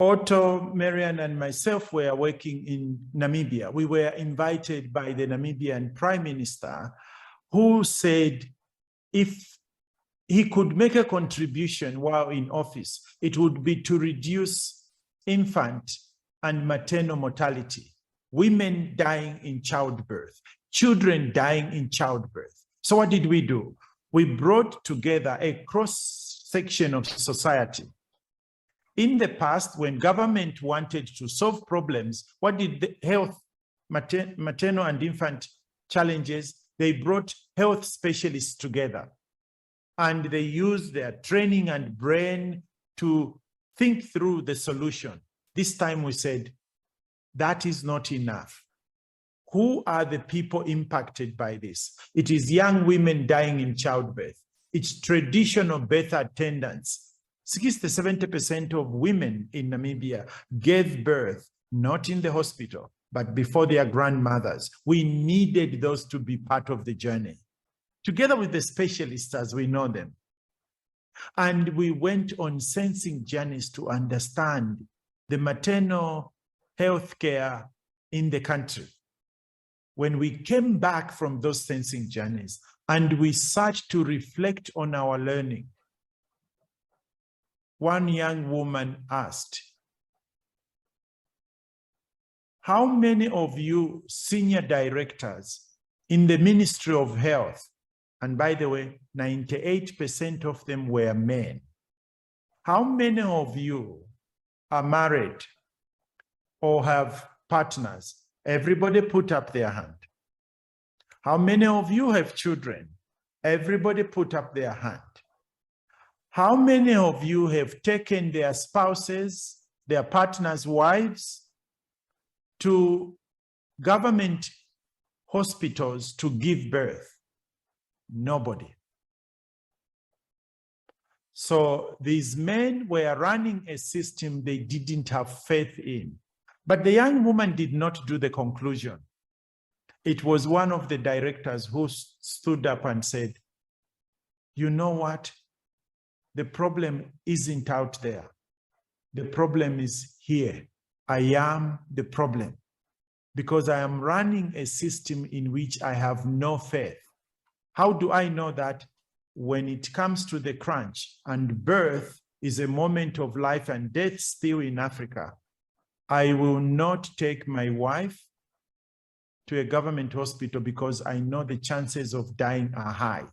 Otto, Marian, and myself were working in Namibia. We were invited by the Namibian Prime Minister, who said if he could make a contribution while in office, it would be to reduce infant and maternal mortality, women dying in childbirth, children dying in childbirth. So what did we do? We brought together a cross-section of society. In the past, when government wanted to solve problems, what did the health, maternal and infant challenges? They brought health specialists together, and they used their training and brain to think through the solution. This time we said, that is not enough. Who are the people impacted by this? It is young women dying in childbirth. It's traditional birth attendants. 60–70% of women in Namibia gave birth, not in the hospital, but before their grandmothers. We needed those to be part of the journey, together with the specialists as we know them. And we went on sensing journeys to understand the maternal health care in the country. When we came back from those sensing journeys and we started to reflect on our learning, one young woman asked, how many of you senior directors in the Ministry of Health, and by the way, 98% of them were men, how many of you are married or have partners? Everybody put up their hand. How many of you have children? Everybody put up their hand. How many of you have taken their spouses, their partners' wives, to government hospitals to give birth? Nobody. So these men were running a system they didn't have faith in. But the young woman did not do the conclusion. It was one of the directors who stood up and said, you know what? The problem isn't out there. The problem is here. I am the problem, because I am running a system in which I have no faith. How do I know that? When it comes to the crunch and birth is a moment of life and death still in Africa, I will not take my wife to a government hospital because I know the chances of dying are high.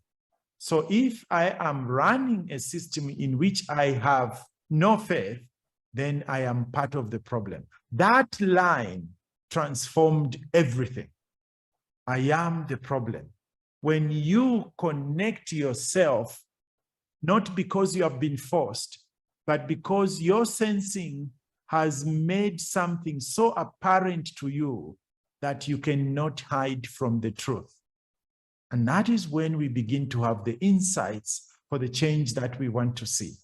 So if I am running a system in which I have no faith, then I am part of the problem. That line transformed everything. I am the problem. When you connect yourself, not because you have been forced, but because your sensing has made something so apparent to you that you cannot hide from the truth. And that is when we begin to have the insights for the change that we want to see.